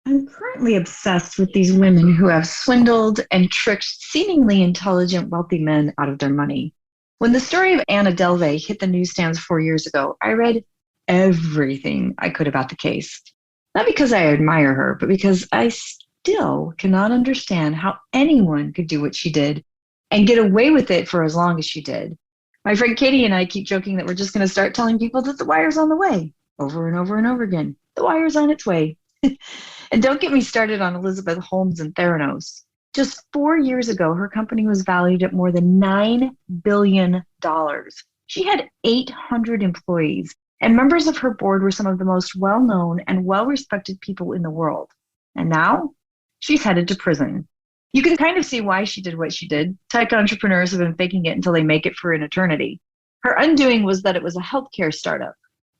I'm currently obsessed with these women who have swindled and tricked seemingly intelligent, wealthy men out of their money. When the story of Anna Delvey hit the newsstands 4 years ago, I read everything I could about the case. Not because I admire her, but because I still cannot understand how anyone could do what she did and get away with it for as long as she did. My friend Katie and I keep joking that we're just going to start telling people that the wire's on the way over and over and over again. The wire's on its way. And don't get me started on Elizabeth Holmes and Theranos. Just 4 years ago, her company was valued at more than $9 billion. She had 800 employees, and members of her board were some of the most well known and well respected people in the world. And now she's headed to prison. You can kind of see why she did what she did. Tech entrepreneurs have been faking it until they make it for an eternity. Her undoing was that it was a healthcare startup.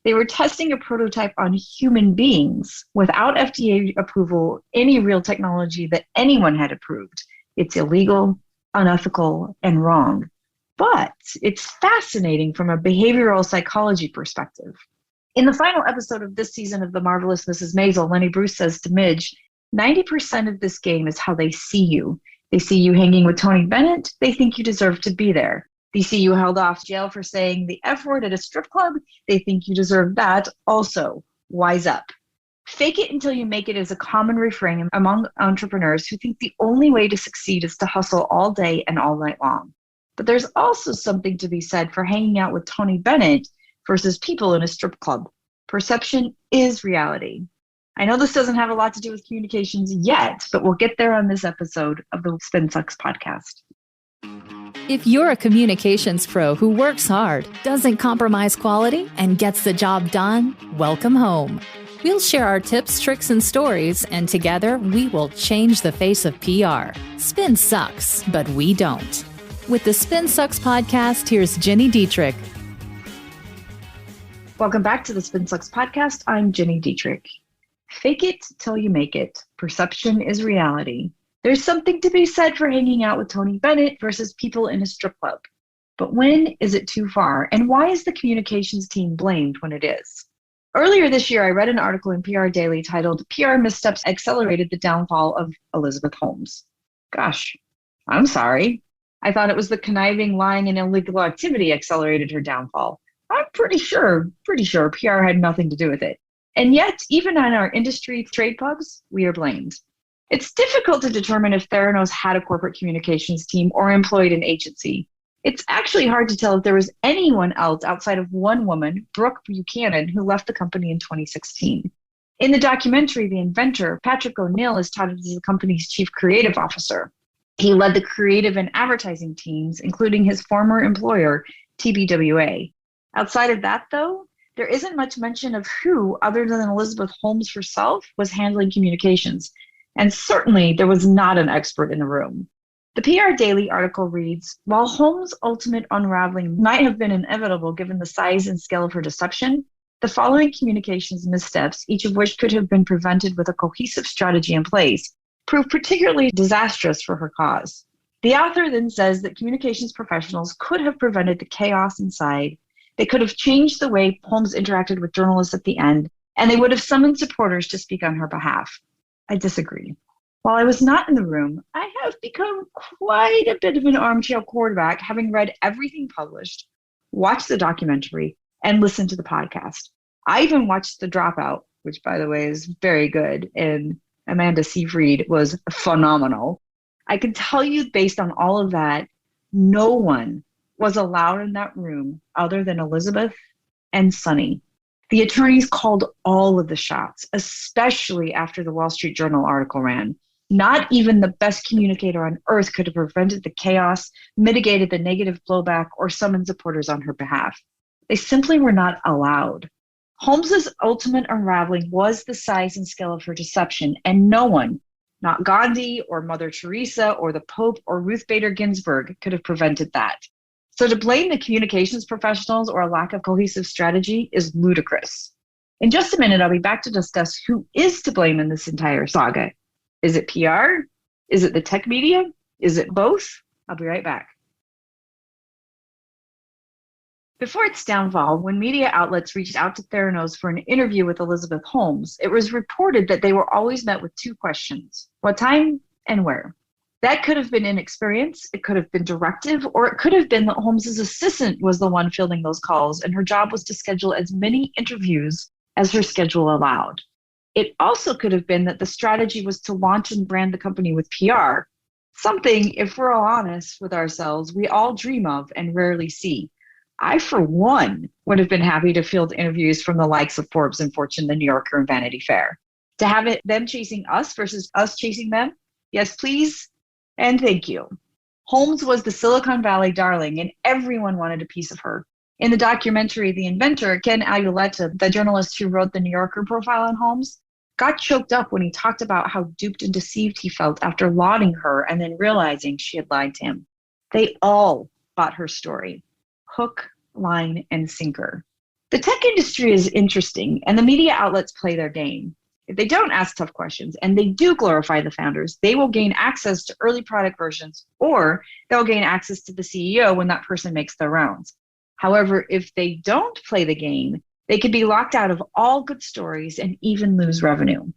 They were testing a prototype on human beings without FDA approval, any real technology that anyone had approved. It's illegal, unethical, and wrong. But it's fascinating from a behavioral psychology perspective. In the final episode of this season of The Marvelous Mrs. Maisel, Lenny Bruce says to Midge, 90% of this game is how they see you. They see you hanging with Tony Bennett. They think you deserve to be there. They see you held off jail for saying the F word at a strip club. They think you deserve that also. Wise up. Fake it until you make it is a common refrain among entrepreneurs who think the only way to succeed is to hustle all day and all night long. But there's also something to be said for hanging out with Tony Bennett versus people in a strip club. Perception is reality. I know this doesn't have a lot to do with communications yet, but we'll get there on this episode of the Spin Sucks podcast. If you're a communications pro who works hard, doesn't compromise quality, and gets the job done, welcome home. We'll share our tips, tricks, and stories, and together we will change the face of PR. Spin sucks, but we don't. With the Spin Sucks podcast, here's Gini Dietrich. Welcome back to the Spin Sucks podcast. I'm Gini Dietrich. Fake it till you make it. Perception is reality. There's something to be said for hanging out with Tony Bennett versus people in a strip club. But when is it too far? And why is the communications team blamed when it is? Earlier this year, I read an article in PR Daily titled PR Missteps Accelerated the Downfall of Elizabeth Holmes. Gosh, I'm sorry. I thought it was the conniving, lying, and illegal activity accelerated her downfall. I'm pretty sure PR had nothing to do with it. And yet, even on our industry trade pubs, we are blamed. It's difficult to determine if Theranos had a corporate communications team or employed an agency. It's actually hard to tell if there was anyone else outside of one woman, Brooke Buchanan, who left the company in 2016. In the documentary, the inventor, Patrick O'Neill, is touted as the company's chief creative officer. He led the creative and advertising teams, including his former employer, TBWA. Outside of that, though, there isn't much mention of who, other than Elizabeth Holmes herself, was handling communications. And certainly there was not an expert in the room. The PR Daily article reads, while Holmes' ultimate unraveling might have been inevitable given the size and scale of her deception, the following communications missteps, each of which could have been prevented with a cohesive strategy in place, proved particularly disastrous for her cause. The author then says that communications professionals could have prevented the chaos inside. They could have changed the way Holmes interacted with journalists at the end, and they would have summoned supporters to speak on her behalf. I disagree. While I was not in the room, I have become quite a bit of an armchair quarterback, having read everything published, watched the documentary, and listened to the podcast. I even watched The Dropout, which, by the way, is very good, and Amanda Seyfried was phenomenal. I can tell you, based on all of that, no one was allowed in that room other than Elizabeth and Sonny. The attorneys called all of the shots, especially after the Wall Street Journal article ran. Not even the best communicator on earth could have prevented the chaos, mitigated the negative blowback, or summoned supporters on her behalf. They simply were not allowed. Holmes's ultimate unraveling was the size and scale of her deception, and no one, not Gandhi or Mother Teresa or the Pope or Ruth Bader Ginsburg, could have prevented that. So to blame the communications professionals or a lack of cohesive strategy is ludicrous. In just a minute, I'll be back to discuss who is to blame in this entire saga. Is it PR? Is it the tech media? Is it both? I'll be right back. Before its downfall, when media outlets reached out to Theranos for an interview with Elizabeth Holmes, it was reported that they were always met with two questions: what time and where? That could have been inexperience, it could have been directive, or it could have been that Holmes's assistant was the one fielding those calls and her job was to schedule as many interviews as her schedule allowed. It also could have been that the strategy was to launch and brand the company with PR, something, if we're all honest with ourselves, we all dream of and rarely see. I, for one, would have been happy to field interviews from the likes of Forbes and Fortune, The New Yorker, and Vanity Fair. To have it them chasing us versus us chasing them? Yes, please, and thank you. Holmes was the Silicon Valley darling, and everyone wanted a piece of her. In the documentary, The Inventor, Ken Auletta, the journalist who wrote the New Yorker profile on Holmes, got choked up when he talked about how duped and deceived he felt after lauding her and then realizing she had lied to him. They all bought her story. Hook, line, and sinker. The tech industry is interesting, and the media outlets play their game. If they don't ask tough questions and they do glorify the founders, they will gain access to early product versions, or they'll gain access to the CEO when that person makes their rounds. However, if they don't play the game, they could be locked out of all good stories and even lose revenue.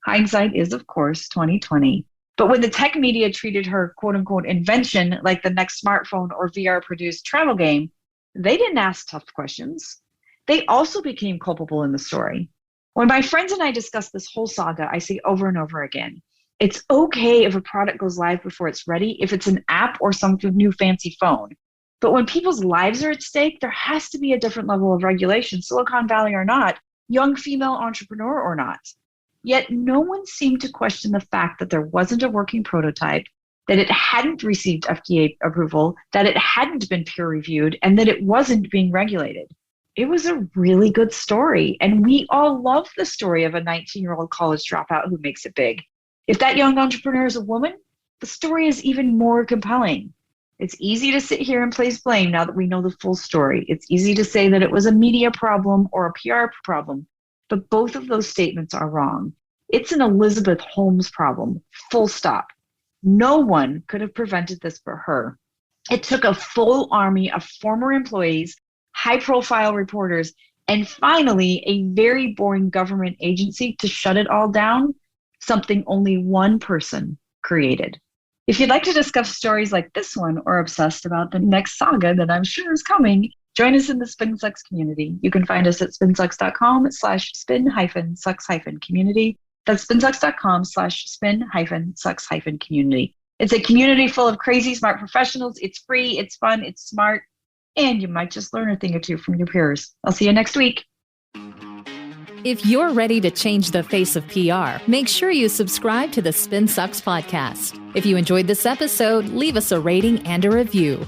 Hindsight is, of course, 2020. But when the tech media treated her quote-unquote invention like the next smartphone or VR-produced travel game, they didn't ask tough questions. They also became culpable in the story. When my friends and I discuss this whole saga, I say over and over again, it's okay if a product goes live before it's ready, if it's an app or some new fancy phone. But when people's lives are at stake, there has to be a different level of regulation, Silicon Valley or not, young female entrepreneur or not. Yet no one seemed to question the fact that there wasn't a working prototype, that it hadn't received FDA approval, that it hadn't been peer reviewed, and that it wasn't being regulated. It was a really good story, and we all love the story of a 19-year-old college dropout who makes it big. If that young entrepreneur is a woman, the story is even more compelling. It's easy to sit here and place blame now that we know the full story. It's easy to say that it was a media problem or a PR problem, but both of those statements are wrong. It's an Elizabeth Holmes problem, full stop. No one could have prevented this but her. It took a full army of former employees, high-profile reporters, and finally a very boring government agency to shut it all down, something only one person created. If you'd like to discuss stories like this one or obsessed about the next saga that I'm sure is coming, join us in the SpinSucks community. You can find us at spinsucks.com/spin-sucks-community. That's spinsucks.com/spin-sucks-community. It's a community full of crazy smart professionals. It's free, it's fun, it's smart, and you might just learn a thing or two from your peers. I'll see you next week. If you're ready to change the face of PR, make sure you subscribe to the SpinSucks podcast. If you enjoyed this episode, leave us a rating and a review.